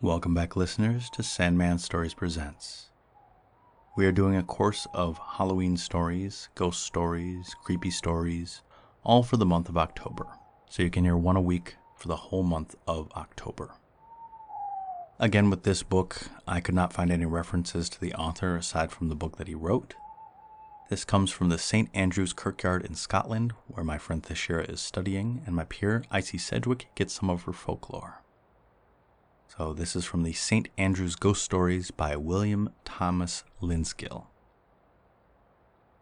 Welcome back, listeners, to Sandman Stories Presents. We are doing a course of Halloween stories, ghost stories, creepy stories, all for the month of October. So you can hear one a week for the whole month of October. Again, with this book, I could not find any references to the author aside from the book that he wrote. This comes from the St. Andrew's Kirkyard in Scotland, where my friend Thashira is studying, and my peer, Icy Sedgwick, gets some of her folklore. So this is from the St. Andrew's Ghost Stories by William Thomas Linskill.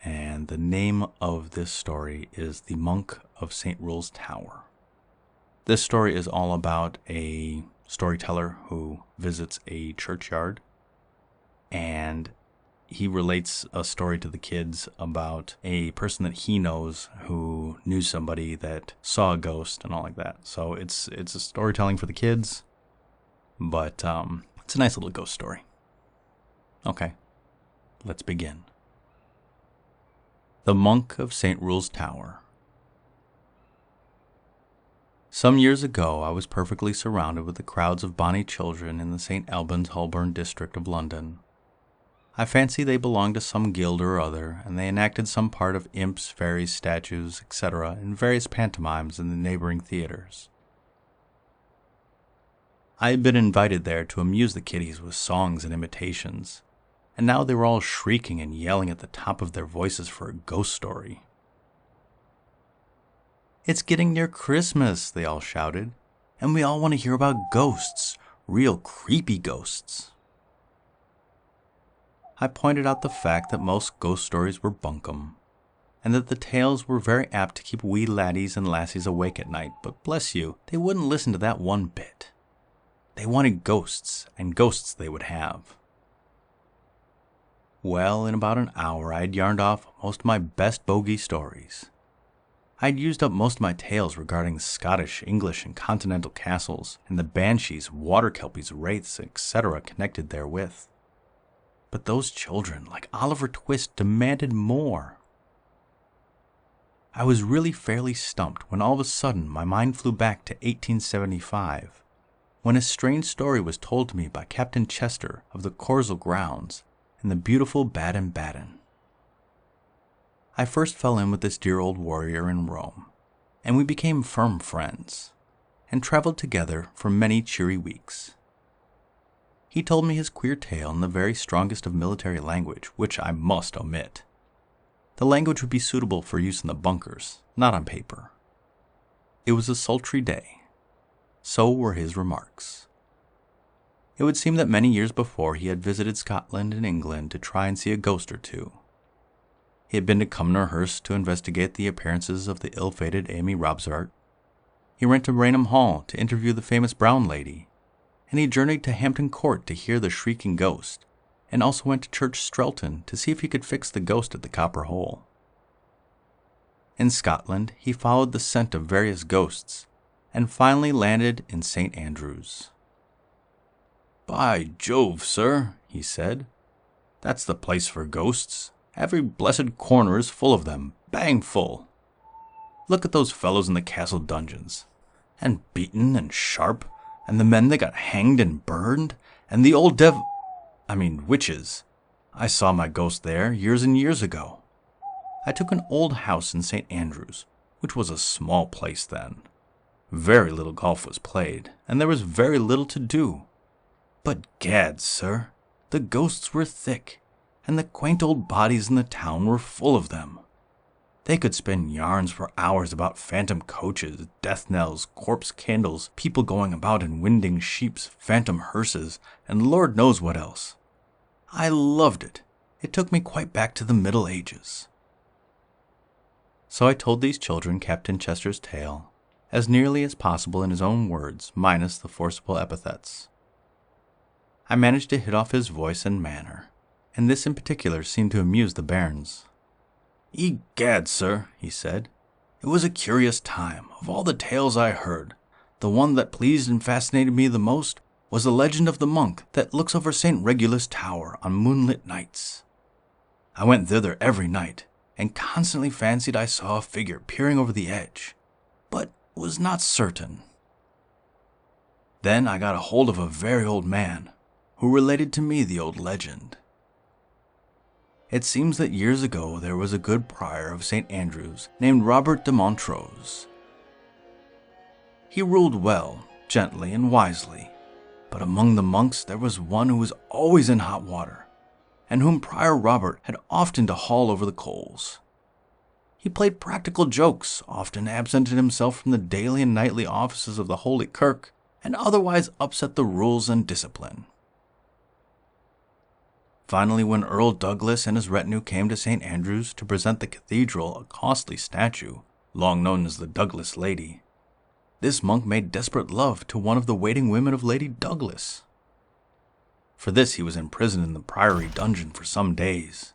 And the name of this story is The Monk of St. Rule's Tower. This story is all about a storyteller who visits a churchyard, and he relates a story to the kids about a person that he knows who knew somebody that saw a ghost and all like that. So it's a storytelling for the kids, but it's a nice little ghost story. Okay, let's begin. The Monk of St. Rule's Tower. Some years ago, I was perfectly surrounded with the crowds of bonny children in the St. Albans Holborn district of London. I fancy they belonged to some guild or other, and they enacted some part of imps, fairies, statues, etc. in various pantomimes in the neighboring theaters. I had been invited there to amuse the kiddies with songs and imitations, and now they were all shrieking and yelling at the top of their voices for a ghost story. "It's getting near Christmas," they all shouted, "and we all want to hear about ghosts, real creepy ghosts." I pointed out the fact that most ghost stories were bunkum, and that the tales were very apt to keep wee laddies and lassies awake at night, but bless you, they wouldn't listen to that one bit. They wanted ghosts, and ghosts they would have. Well, in about an hour I had yarned off most of my best bogey stories. I had used up most of my tales regarding Scottish, English, and continental castles, and the banshees, water kelpies, wraiths, etc. connected therewith. But those children, like Oliver Twist, demanded more. I was really fairly stumped when all of a sudden my mind flew back to 1875, when a strange story was told to me by Captain Chester of the Corzel grounds in the beautiful Baden-Baden. I first fell in with this dear old warrior in Rome, and we became firm friends, and traveled together for many cheery weeks. He told me his queer tale in the very strongest of military language, which I must omit. The language would be suitable for use in the bunkers, not on paper. It was a sultry day. So were his remarks. It would seem that many years before he had visited Scotland and England to try and see a ghost or two. He had been to Cumnorhurst to investigate the appearances of the ill-fated Amy Robsart. He went to Rainham Hall to interview the famous Brown Lady, and he journeyed to Hampton Court to hear the shrieking ghost, and also went to Church Strelton to see if he could fix the ghost at the Copper Hole. In Scotland, he followed the scent of various ghosts, and finally landed in St. Andrews. "By Jove, sir," he said, "that's the place for ghosts. Every blessed corner is full of them, bang full. Look at those fellows in the castle dungeons, and Beaton and Sharp, and the men that got hanged and burned, and the old witches. I saw my ghost there years and years ago. I took an old house in St. Andrews, which was a small place then. Very little golf was played, and there was very little to do. But gad, sir, the ghosts were thick, and the quaint old bodies in the town were full of them. They could spin yarns for hours about phantom coaches, death knells, corpse candles, people going about in winding sheeps, phantom hearses, and Lord knows what else. I loved it. It took me quite back to the Middle Ages." So I told these children Captain Chester's tale, as nearly as possible in his own words, minus the forcible epithets. I managed to hit off his voice and manner, and this in particular seemed to amuse the bairns. "Egad, sir," he said, "it was a curious time. Of all the tales I heard, the one that pleased and fascinated me the most was the legend of the monk that looks over St. Regulus Tower on moonlit nights. I went thither every night, and constantly fancied I saw a figure peering over the edge, but was not certain. Then I got a hold of a very old man, who related to me the old legend. It seems that years ago there was a good prior of St. Andrew's named Robert de Montrose. He ruled well, gently, and wisely, but among the monks there was one who was always in hot water, and whom Prior Robert had often to haul over the coals. He played practical jokes, often absented himself from the daily and nightly offices of the Holy Kirk, and otherwise upset the rules and discipline. Finally, when Earl Douglas and his retinue came to St. Andrew's to present the cathedral a costly statue, long known as the Douglas Lady, this monk made desperate love to one of the waiting women of Lady Douglas. For this he was imprisoned in the priory dungeon for some days.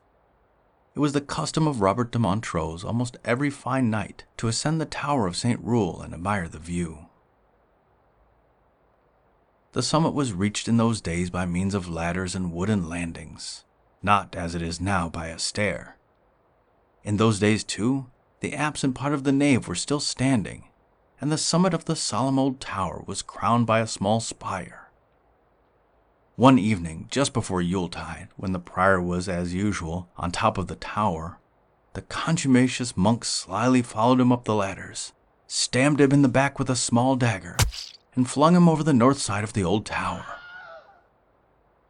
It was the custom of Robert de Montrose almost every fine night to ascend the tower of St. Rule and admire the view. The summit was reached in those days by means of ladders and wooden landings, not as it is now by a stair. In those days, too, the apse and part of the nave were still standing, and the summit of the solemn old tower was crowned by a small spire. One evening, just before Yuletide, when the prior was, as usual, on top of the tower, the contumacious monk slyly followed him up the ladders, stabbed him in the back with a small dagger, and flung him over the north side of the old tower.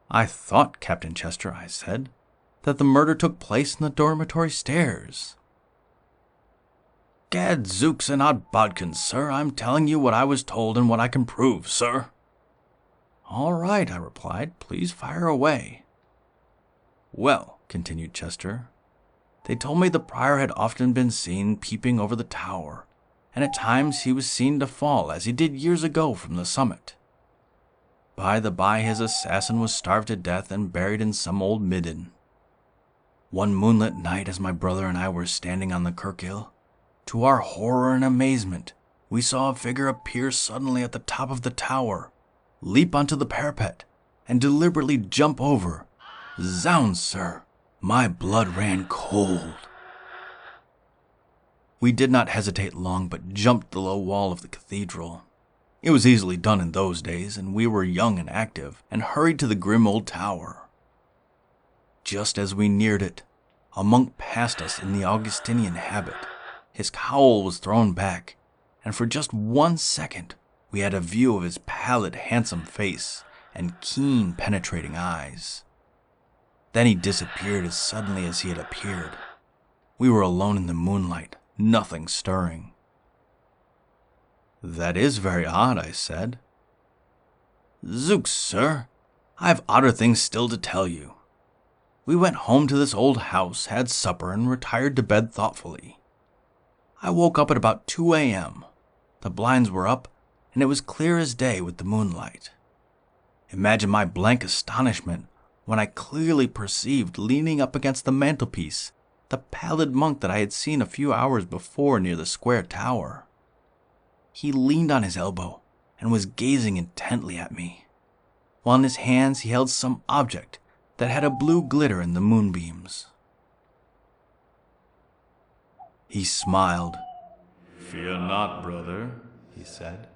"I thought, Captain Chester," I said, "that the murder took place in the dormitory stairs." "Gadzooks and odd bodkins, sir, I'm telling you what I was told and what I can prove, sir." "All right," I replied, "please fire away." "Well," continued Chester, "they told me the prior had often been seen peeping over the tower, and at times he was seen to fall, as he did years ago, from the summit. By the by, his assassin was starved to death and buried in some old midden. One moonlit night, as my brother and I were standing on the Kirkyard, to our horror and amazement, we saw a figure appear suddenly at the top of the tower, leap onto the parapet, and deliberately jump over. Zounds, sir, my blood ran cold. We did not hesitate long, but jumped the low wall of the cathedral. It was easily done in those days, and we were young and active, and hurried to the grim old tower. Just as we neared it, a monk passed us in the Augustinian habit. His cowl was thrown back, and for just 1 second we had a view of his pallid, handsome face and keen, penetrating eyes. Then he disappeared as suddenly as he had appeared. We were alone in the moonlight, nothing stirring. "That is very odd," I said. "Zooks, sir, I have odder things still to tell you. We went home to this old house, had supper, and retired to bed thoughtfully. I woke up at about 2 a.m. The blinds were up, and it was clear as day with the moonlight. Imagine my blank astonishment when I clearly perceived, leaning up against the mantelpiece, the pallid monk that I had seen a few hours before near the square tower. He leaned on his elbow and was gazing intently at me, while in his hands he held some object that had a blue glitter in the moonbeams. He smiled. "Fear not, brother," he said.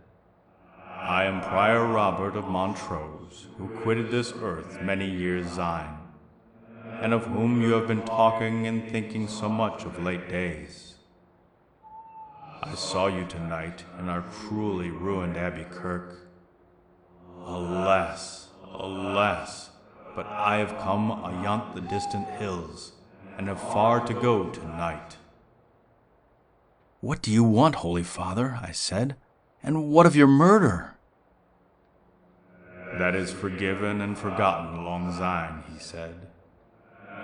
"I am Prior Robert of Montrose, who quitted this earth many years syne, and of whom you have been talking and thinking so much of late days. I saw you tonight in our cruelly ruined Abbey Kirk. Alas, alas, but I have come ayont the distant hills, and have far to go tonight." "What do you want, Holy Father?" I said. "And what of your murder?" "That is forgiven and forgotten long syne," he said.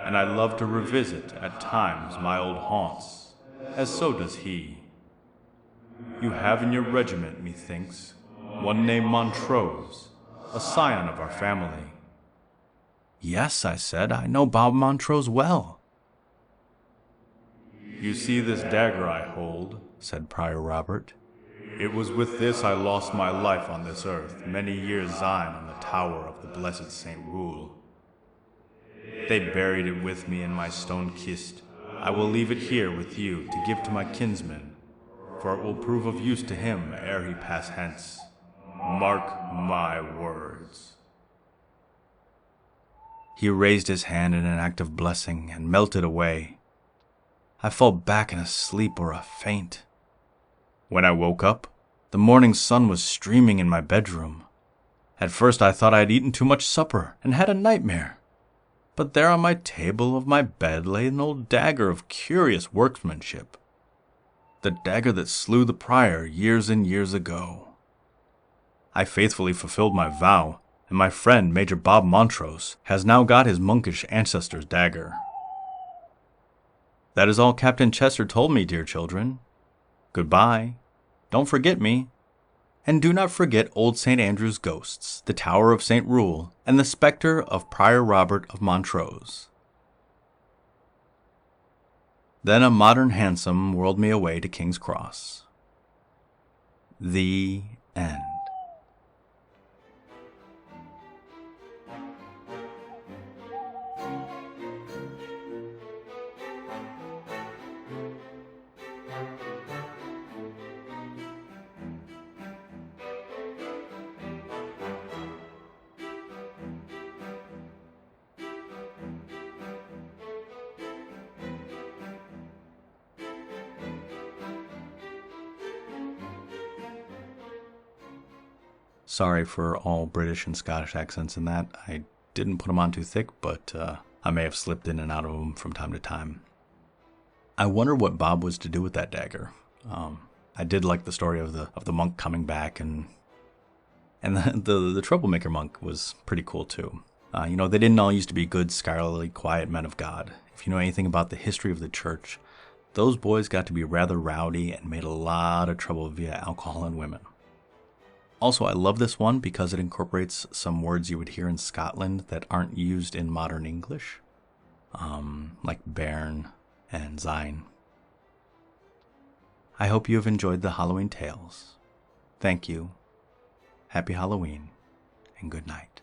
"And I love to revisit at times my old haunts, as so does he. You have in your regiment, methinks, one named Montrose, a scion of our family." "Yes," I said, "I know Bob Montrose well." "You see this dagger I hold," said Prior Robert. "It was with this I lost my life on this earth many years syne on the tower of the blessed St. Rule. They buried it with me in my stone kist. I will leave it here with you to give to my kinsman, for it will prove of use to him ere he pass hence. Mark my words." He raised his hand in an act of blessing and melted away. I fell back in a sleep or a faint. When I woke up, the morning sun was streaming in my bedroom. At first I thought I had eaten too much supper and had a nightmare. But there on my table of my bed lay an old dagger of curious workmanship. The dagger that slew the prior years and years ago. I faithfully fulfilled my vow, and my friend Major Bob Montrose has now got his monkish ancestor's dagger. That is all Captain Chester told me, dear children. Goodbye. Don't forget me. And do not forget old St. Andrew's ghosts, the Tower of St. Rule, and the spectre of Prior Robert of Montrose. Then a modern hansom whirled me away to King's Cross. The end. Sorry for all British and Scottish accents in that. I didn't put them on too thick, but I may have slipped in and out of them from time to time. I wonder what Bob was to do with that dagger. I did like the story of the monk coming back, and the troublemaker monk was pretty cool too. They didn't all used to be good, scholarly, quiet men of God. If you know anything about the history of the church, those boys got to be rather rowdy and made a lot of trouble via alcohol and women. Also, I love this one because it incorporates some words you would hear in Scotland that aren't used in modern English, like bairn and zine. I hope you have enjoyed the Halloween tales. Thank you. Happy Halloween, and good night.